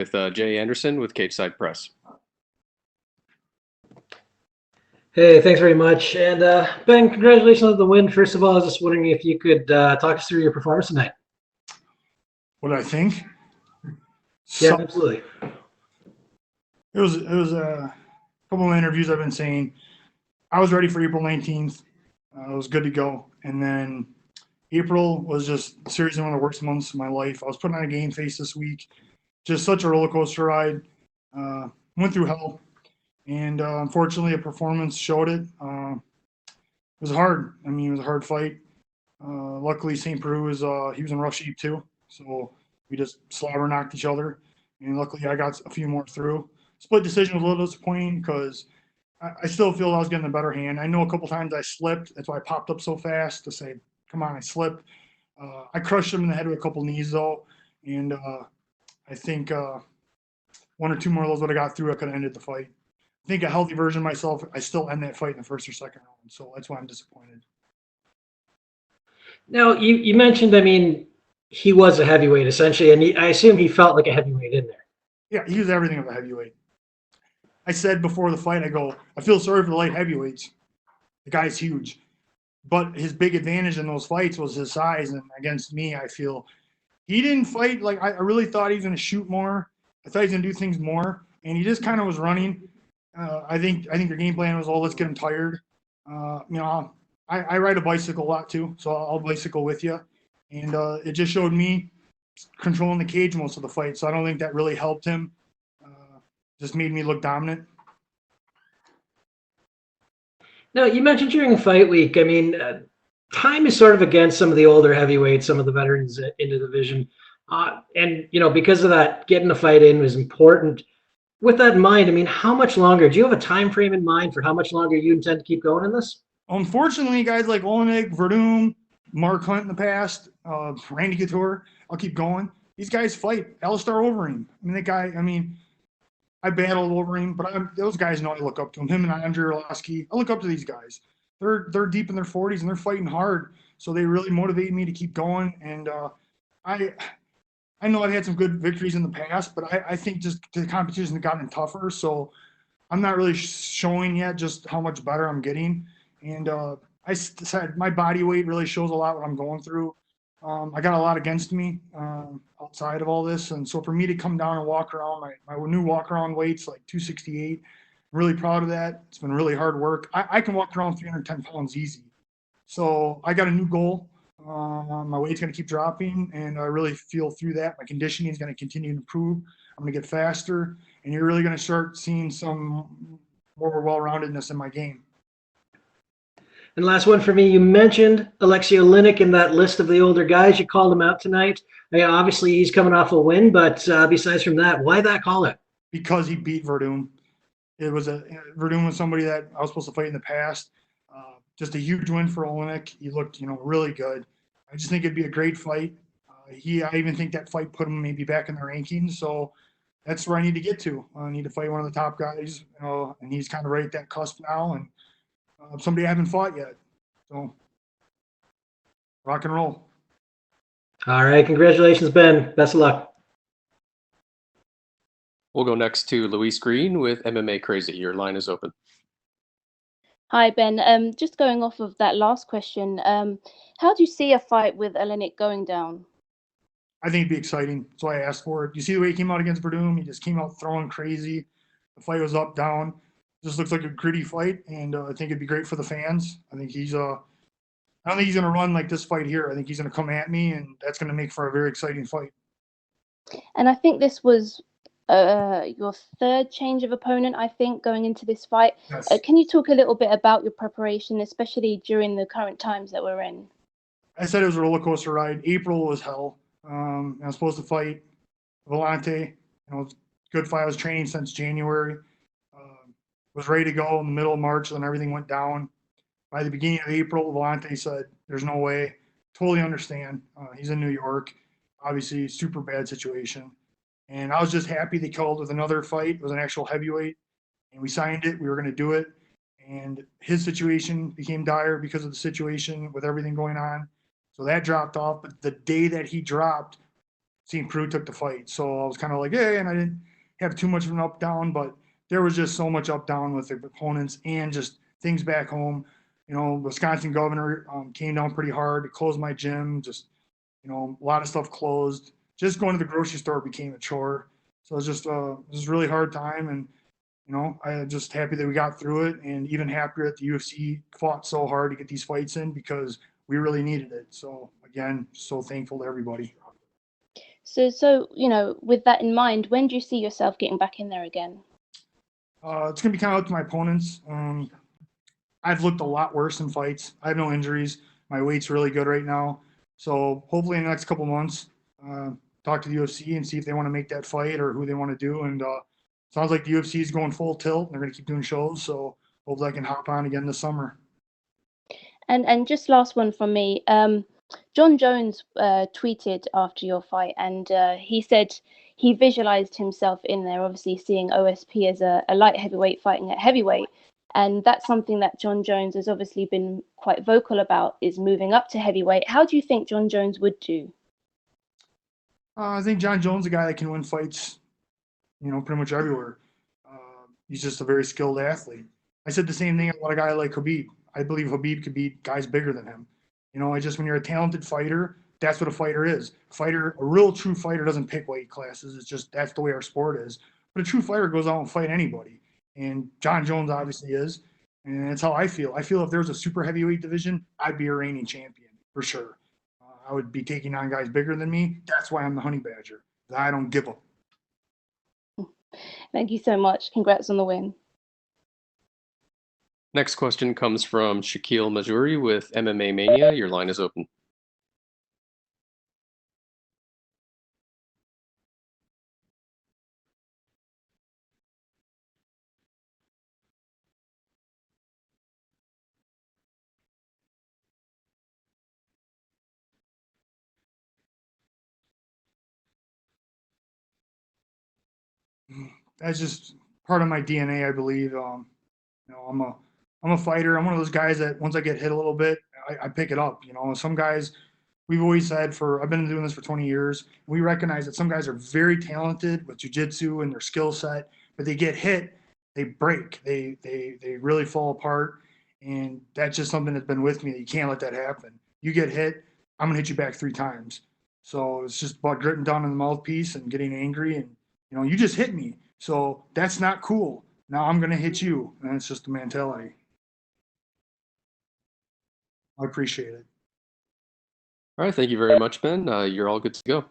with Jay Anderson with Cageside Press. Hey, thanks very much. And Ben, congratulations on the win. First of all, I was just wondering if you could talk us through your performance tonight. What I think? Yeah, absolutely. It was a couple of interviews I've been saying. I was ready for April 19th. I was good to go. And then April was just seriously one of the worst months of my life. I was putting on a game face this week. Just such a roller coaster ride. Went through hell. And unfortunately, a performance showed it. It was hard. I mean, it was a hard fight. Luckily, Saint Preux he was in rough shape too. So we just slobber knocked each other. And luckily, I got a few more through. Split decision was a little disappointing because I still feel I was getting the better hand. I know a couple times I slipped. That's why I popped up so fast to say, come on, I slipped. I crushed him in the head with a couple knees, though. And I think one or two more of those would have got through. I could have ended the fight. I think a healthy version of myself, I still end that fight in the first or second round. So that's why I'm disappointed. Now, you mentioned, I mean, he was a heavyweight essentially, and I assume he felt like a heavyweight in there. Yeah, he was everything of a heavyweight. I said before the fight, I feel sorry for the light heavyweights. The guy's huge. But his big advantage in those fights was his size. And against me, I feel he didn't fight. Like, I really thought he was going to shoot more. I thought he was going to do things more. And he just kind of was running. I think your game plan was, let's get him tired. I ride a bicycle a lot too, so I'll bicycle with you. And it just showed me controlling the cage most of the fight. So I don't think that really helped him. Just made me look dominant. Now, you mentioned during fight week, I mean, time is sort of against some of the older heavyweights, some of the veterans in the division. And, because of that, getting a fight in was important. With that in mind, I mean, how much longer? Do you have a time frame in mind for how much longer you intend to keep going in this? Unfortunately, guys like Oleinik, Verdum, Mark Hunt in the past, Randy Couture, I'll keep going. These guys fight. Alistair Overeem. I battled over him, but those guys know I look up to him. Him and Andre Arlovsky. I look up to these guys. They're deep in their 40s and they're fighting hard, so they really motivate me to keep going. And I know I've had some good victories in the past, but I think just the competition has gotten tougher. So I'm not really showing yet just how much better I'm getting. And I said my body weight really shows a lot what I'm going through. I got a lot against me outside of all this. And so for me to come down and walk around, my new walk around weight's like 268. I'm really proud of that. It's been really hard work. I can walk around 310 pounds easy. So I got a new goal. My weight's going to keep dropping, and I really feel through that. My conditioning is going to continue to improve. I'm going to get faster, and you're really going to start seeing some more well-roundedness in my game. And last one for me, you mentioned Oleksiy Oleinik in that list of the older guys. You called him out tonight. I mean, obviously, he's coming off a win, but besides from that, why that call out? Because he beat Verdum. Verdum was somebody that I was supposed to fight in the past. Just a huge win for Oleinik. He looked, really good. I just think it'd be a great fight. I even think that fight put him maybe back in the rankings. So that's where I need to get to. I need to fight one of the top guys, and he's kind of right at that cusp now. And somebody I haven't fought yet. So rock and roll. All right. Congratulations, Ben. Best of luck. We'll go next to Louise Green with MMA Crazy. Your line is open. Hi, Ben. Just going off of that last question, how do you see a fight with Oleinik going down? I think it'd be exciting. That's why I asked for it. You see the way he came out against Verdum? He just came out throwing crazy. The fight was up, down. Just looks like a gritty fight, and I think it'd be great for the fans. I think I don't think he's going to run like this fight here. I think he's going to come at me, and that's going to make for a very exciting fight. And I think this was your third change of opponent, I think, going into this fight. Yes. Can you talk a little bit about your preparation, especially during the current times that we're in? I said it was a roller coaster ride. April was hell. I was supposed to fight Volante. Good fight. I was training since January. Was ready to go in the middle of March, and everything went down. By the beginning of April, Volante said, there's no way. Totally understand. He's in New York. Obviously, super bad situation. And I was just happy they called with another fight. It was an actual heavyweight. And we signed it. We were going to do it. And his situation became dire because of the situation with everything going on. So that dropped off. But the day that he dropped, Saint Preux took the fight. So I was kind of like, hey, and I didn't have too much of an up down, but there was just so much up down with the opponents and just things back home. You know, Wisconsin governor came down pretty hard to close my gym. Just, you know, a lot of stuff closed. Just going to the grocery store became a chore. So it was a really hard time. And, you know, I'm just happy that we got through it, and even happier that the UFC fought so hard to get these fights in because we really needed it. So again, so thankful to everybody. So you know, with that in mind, when do you see yourself getting back in there again? It's going to be kind of up to my opponents. I've looked a lot worse in fights. I have no injuries. My weight's really good right now. So hopefully in the next couple months, talk to the UFC and see if they want to make that fight or who they want to do. And sounds like the UFC is going full tilt. They're going to keep doing shows. So hopefully I can hop on again this summer. And just last one from me. John Jones tweeted after your fight, and he said he visualized himself in there, obviously seeing OSP as a light heavyweight fighting at heavyweight. And that's something that John Jones has obviously been quite vocal about, is moving up to heavyweight. How do you think John Jones would do? I think John Jones is a guy that can win fights, you know, pretty much everywhere. He's just a very skilled athlete. I said the same thing about a guy like Khabib. I believe Khabib could beat guys bigger than him. You know, when you're a talented fighter, that's what a fighter is. A real true fighter doesn't pick weight classes. It's just, that's the way our sport is. But a true fighter goes out and fight anybody. And John Jones obviously is. And that's how I feel. I feel if there was a super heavyweight division, I'd be a reigning champion for sure. I would be taking on guys bigger than me. That's why I'm the Honey Badger. I don't give up. Thank you so much. Congrats on the win. Next question comes from Shaquille Majuri with MMA Mania. Your line is open. That's just part of my DNA, I believe. You know, I'm a fighter. I'm one of those guys that once I get hit a little bit, I pick it up. You know, some guys, we've always said I've been doing this for 20 years. We recognize that some guys are very talented with jujitsu and their skill set, but they get hit, they break, they really fall apart. And that's just something that's been with me, that you can't let that happen. You get hit, I'm gonna hit you back 3 times. So it's just about gritting down on the mouthpiece and getting angry, and you know, you just hit me. So that's not cool. Now I'm gonna hit you. And it's just the mentality. I appreciate it. All right, thank you very much, Ben. You're all good to go.